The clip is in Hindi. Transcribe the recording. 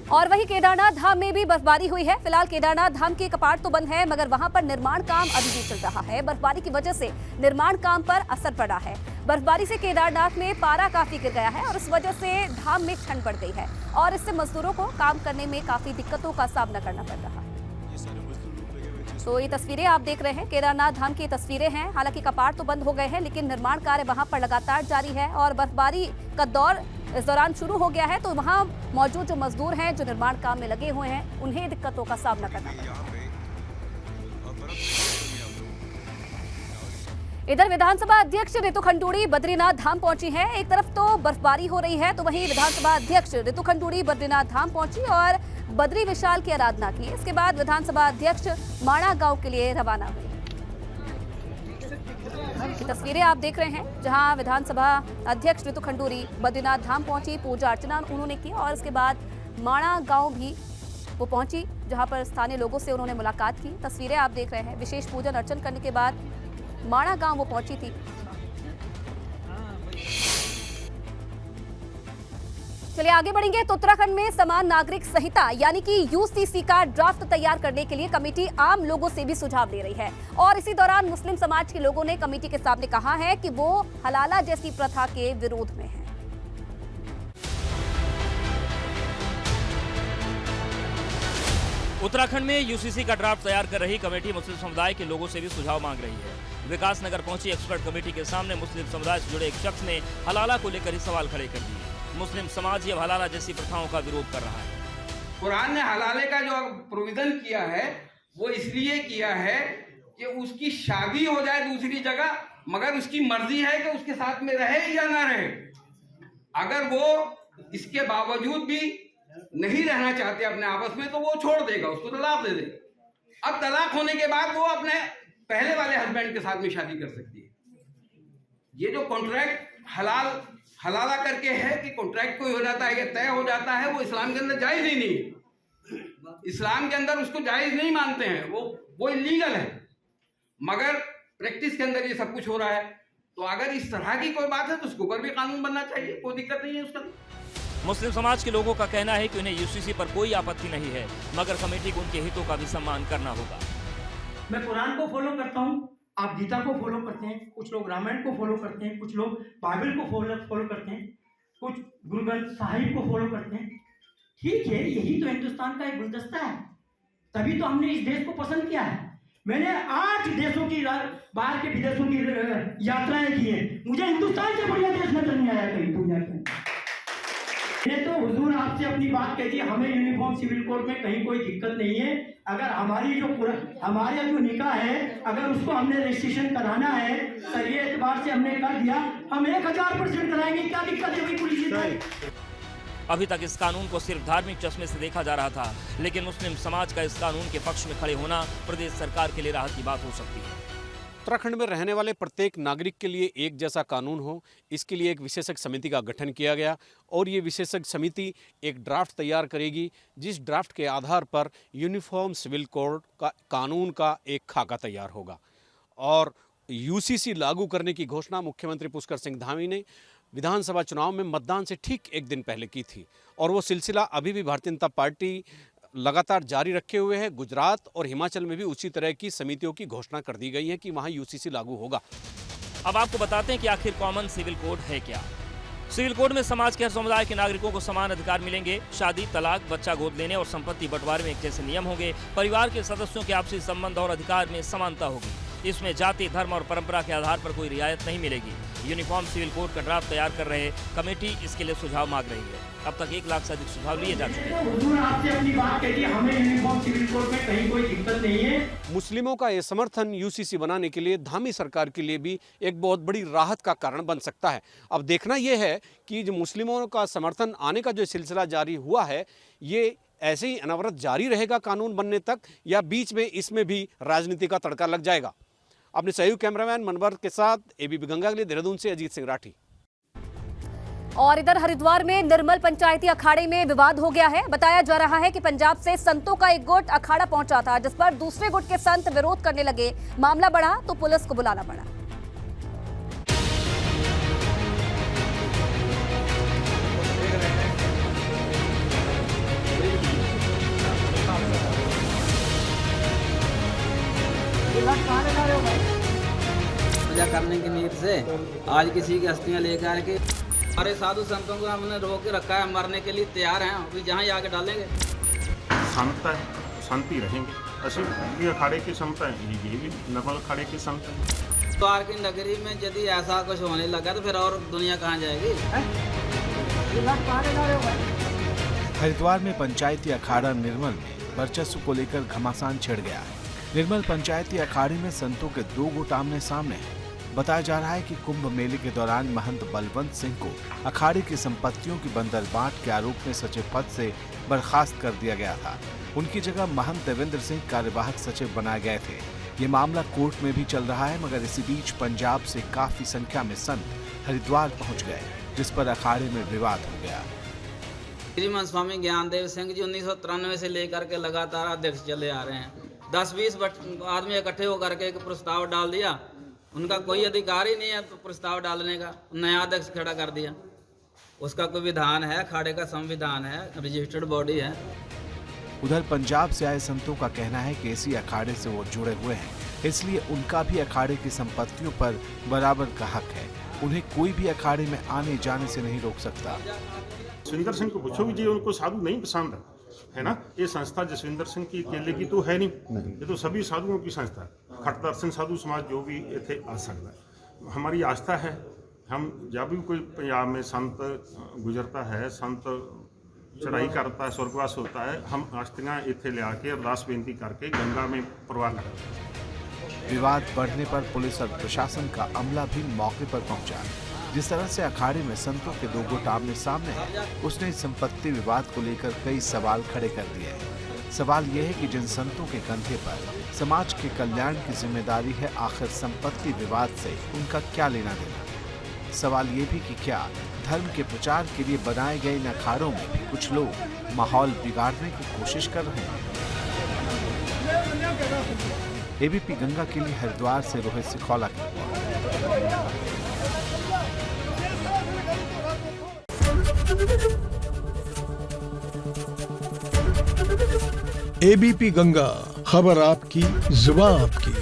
और वहीं केदारनाथ धाम में भी बर्फबारी हुई है। फिलहाल केदारनाथ धाम के कपाट तो बंद है, मगर वहां पर निर्माण काम अभी भी चल रहा है। बर्फबारी की वजह से निर्माण काम पर असर पड़ा है। बर्फबारी से केदारनाथ में पारा काफी गिर गया है और इस वजह से धाम में ठंड बढ़ गई है और इससे मजदूरों को काम करने में काफी दिक्कतों का सामना करना पड़ रहा है। तो ये तस्वीरें आप देख रहे हैं, केदारनाथ धाम की तस्वीरें हैं। हालांकि कपाट तो बंद हो गए हैं, लेकिन निर्माण कार्य वहां पर लगातार जारी है और बर्फबारी का दौर इस दौरान शुरू हो गया है। तो वहां मौजूद जो मजदूर हैं, जो निर्माण काम में लगे हुए हैं, उन्हें दिक्कतों का सामना करना पड़ रहा है। इधर विधानसभा अध्यक्ष रितु खंडूड़ी बद्रीनाथ धाम पहुंची हैं। एक तरफ तो बर्फबारी हो रही है, तो वहीं विधानसभा अध्यक्ष रितु खंडूड़ी बद्रीनाथ धाम पहुंची और बद्री विशाल की आराधना की। इसके बाद विधानसभा अध्यक्ष माणा गांव के लिए रवाना हुए। तस्वीरें आप देख रहे हैं, जहां विधानसभा अध्यक्ष रितु खंडूड़ी बद्रीनाथ धाम पहुंची, पूजा अर्चना उन्होंने की और इसके बाद माणा गांव भी वो पहुंची, जहां पर स्थानीय लोगों से उन्होंने मुलाकात की। तस्वीरें आप देख रहे हैं, विशेष पूजन अर्चन करने के बाद माणा गांव वो पहुंची थी। चलिए आगे बढ़ेंगे तो उत्तराखंड में समान नागरिक संहिता यानी कि यूसीसी का ड्राफ्ट तैयार करने के लिए कमेटी आम लोगों से भी सुझाव ले रही है और इसी दौरान मुस्लिम समाज के लोगों ने कमेटी के सामने कहा है कि वो हलाला जैसी प्रथा के विरोध में है। उत्तराखंड में यूसीसी का ड्राफ्ट तैयार कर रही कमेटी मुस्लिम समुदाय के लोगों से भी सुझाव मांग रही है। विकास नगर पहुंची एक्सपर्ट कमेटी के सामने मुस्लिम समुदाय से जुड़े एक शख्स ने हलाला को लेकर ही सवाल खड़े कर दिए। मुस्लिम समाज ही अब हलाला जैसी प्रथाओं का विरोध कर रहा है। कुरान ने हलाले का जो प्रोविजन किया है वो इसलिए किया है कि उसकी शादी हो जाए दूसरी जगह, मगर उसकी मर्जी है कि उसके साथ में रहे या ना रहे। अगर वो इसके बावजूद भी नहीं रहना चाहते अपने आपस में तो वो छोड़ देगा, उसको तलाक दे देगा। अब तलाक होने के बाद वो अपने पहले वाले हस्बैंड के साथ में शादी कर सकती है। ये जो कॉन्ट्रैक्ट हलाला करके है कि कॉन्ट्रैक्ट कोई हो जाता है या तय हो जाता है, वो इस्लाम के अंदर जायज ही नहीं है। इस्लाम के अंदर उसको जायज नहीं मानते हैं, वो इलीगल है। मगर प्रैक्टिस के अंदर ये सब कुछ हो रहा है। तो अगर इस तरह की कोई बात है तो उसके ऊपर भी कानून बनना चाहिए, कोई दिक्कत नहीं है उसका। मुस्लिम समाज के लोगों का कहना है कि उन्हें यूसीसी पर कोई आपत्ति नहीं है, मगर कमेटी को उनके हितों का भी सम्मान करना होगा। मैं कुरान को फॉलो करता हूँ, आप गीता को फॉलो करते हैं, कुछ लोग रामायण को फॉलो करते हैं, कुछ लोग बाइबल को फॉलो करते हैं, कुछ गुरु ग्रंथ साहिब को फॉलो करते हैं। ठीक है, यही तो हिंदुस्तान का एक गुलदस्ता है, तभी तो हमने इस देश को पसंद किया है। मैंने 8 देशों की बाहर के विदेशों की यात्राएं की हैं, मुझे हिंदुस्तान से बढ़िया देश नजर नहीं आया कहीं दुनिया के। मैंने तो हुजूर आपसे अपनी बात कही थी, हमें यूनिफॉर्म सिविल कोड में कहीं कोई दिक्कत नहीं है। अगर हमारे जो निकाह है, अगर उसको हमने रजिस्ट्रेशन कराना है, शरीय एतबार से हमने कर दिया, हम 1000% कराएंगे, क्या दिक्कत है भाई पुलिस। अभी तक इस कानून को सिर्फ धार्मिक चश्मे से देखा जा रहा था, लेकिन मुस्लिम समाज का इस कानून के पक्ष में खड़े होना प्रदेश सरकार के लिए राहत की बात हो सकती है। उत्तराखंड में रहने वाले प्रत्येक नागरिक के लिए एक जैसा कानून हो, इसके लिए एक विशेषज्ञ समिति का गठन किया गया और ये विशेषज्ञ समिति एक ड्राफ्ट तैयार करेगी, जिस ड्राफ्ट के आधार पर यूनिफॉर्म सिविल कोड का कानून का एक खाका तैयार होगा। और यूसीसी लागू करने की घोषणा मुख्यमंत्री पुष्कर सिंह धामी ने विधानसभा चुनाव में मतदान से ठीक एक दिन पहले की थी और वो सिलसिला अभी भी भारतीय जनता पार्टी लगातार जारी रखे हुए है। गुजरात और हिमाचल में भी उसी तरह की समितियों की घोषणा कर दी गई है कि वहां यूसीसी लागू होगा। अब आपको बताते हैं कि आखिर कॉमन सिविल कोड है क्या। सिविल कोड में समाज के हर समुदाय के नागरिकों को समान अधिकार मिलेंगे। शादी, तलाक, बच्चा गोद लेने और संपत्ति बंटवारे में एक जैसे नियम होंगे। परिवार के सदस्यों के आपसी संबंध और अधिकार में समानता होगी। इसमें जाति, धर्म और परंपरा के आधार पर कोई रियायत नहीं मिलेगी। यूनिफॉर्म सिविल कोड का ड्राफ्ट तैयार कर रहे कमेटी इसके लिए सुझाव मांग रही है। अब तक 1 लाख से अधिक सुझाव लिए जा चुके हैं। हुजूर आपसे अपनी बात कही थी, हमें यूनिफॉर्म सिविल कोड में कहीं कोई दिक्कत नहीं है। मुस्लिमों का ये समर्थन यूसीसी बनाने के लिए धामी सरकार के लिए भी एक बहुत बड़ी राहत का कारण बन सकता है। अब देखना यह है कि जो मुस्लिमों का समर्थन आने का जो सिलसिला जारी हुआ है, ये ऐसे ही अनवरत जारी रहेगा कानून बनने तक, या बीच में इसमें भी राजनीति का तड़का लग जाएगा। अपने सहयोगी कैमरामैन मनवर के साथ एबीपी गंगा के लिए देहरादून से अजीत सिंह राठी। और इधर हरिद्वार में निर्मल पंचायती अखाड़े में विवाद हो गया है। बताया जा रहा है कि पंजाब से संतों का एक गुट अखाड़ा पहुंचा था, जिस पर दूसरे गुट के संत विरोध करने लगे। मामला बढ़ा तो पुलिस को बुलाना पड़ा। पूजा करने की नीयत से आज किसी की अस्थियां लेकर के हमारे साधु संतों को हमने रोक के रखा है, मरने के लिए तैयार हैं, अभी जहाँ ही आके डालेंगे। संत है, संत ही रहेंगे। असि ये अखाड़े के संत हैं, ये भी नर्मल अखाड़े के संत हैं। द्वार की नगरी में यदि ऐसा कुछ होने लगा तो फिर और दुनिया कहाँ जाएगी। हरिद्वार में पंचायती अखाड़ा निर्मल में वर्चस्व को लेकर घमासान छिड़ गया है। निर्मल पंचायती अखाड़े में संतों के दो गुट आमने सामने हैं। बताया जा रहा है कि कुंभ मेले के दौरान महंत बलवंत सिंह को अखाड़े की संपत्तियों की बंदरबांट के आरोप में सचिव पद से बर्खास्त कर दिया गया था। उनकी जगह महंत देवेंद्र सिंह कार्यवाहक सचिव बनाए गए थे। ये मामला कोर्ट में भी चल रहा है, मगर इसी बीच पंजाब से काफी संख्या में संत हरिद्वार पहुंच गए, जिस पर अखाड़े में विवाद हो गया। श्रीमंत स्वामी ज्ञानदेव सिंह जी 1993 से लेकर के लगातार अध्यक्ष चले आ रहे हैं। 10-20 आदमी इकट्ठे होकर के एक प्रस्ताव डाल दिया, उनका कोई अधिकार ही नहीं है तो प्रस्ताव डालने का, नया अध्यक्ष खड़ा कर दिया। उसका कोई विधान है, अखाड़े का संविधान है, रजिस्टर्ड बॉडी है। उधर पंजाब से आए संतों का कहना है कि इसी अखाड़े से वो जुड़े हुए हैं, इसलिए उनका भी अखाड़े की संपत्तियों पर बराबर का हक है। उन्हें कोई भी अखाड़े में आने जाने से नहीं रोक सकता। जसविंदर सिंह को पूछो जी, उनको साधु नहीं पसंद है ना। ये संस्था जसविंदर सिंह की अकेले की तो है नहीं, ये तो सभी साधुओं की संस्था है। खट दर्शन साधु समाज जो भी इतने आ सकता है। हमारी आस्था है, हम जब भी कोई पंजाब में संत गुजरता है, संत चढ़ाई करता है, स्वर्गवास होता है, हम आस्थियाँ इतने ले आके अरदास बेनती करके गंगा में प्रवान करते हैं। विवाद बढ़ने पर पुलिस और प्रशासन का अमला भी मौके पर पहुंचा। जिस तरह से अखाड़े में संतों के दो गुट आमने सामने हैं, उसने संपत्ति विवाद को लेकर कई सवाल खड़े कर दिए हैं। सवाल यह है कि जिन संतों के कंधे पर समाज के कल्याण की जिम्मेदारी है, आखिर संपत्ति विवाद से उनका क्या लेना देना। सवाल ये भी कि क्या धर्म के प्रचार के लिए बनाए गए इन अखाड़ों में भी कुछ लोग माहौल बिगाड़ने की कोशिश कर रहे हैं। एबीपी गंगा के लिए हरिद्वार से रोहित सिखौला की रिपोर्ट। एबीपी गंगा, खबर आपकी, जुबान आपकी।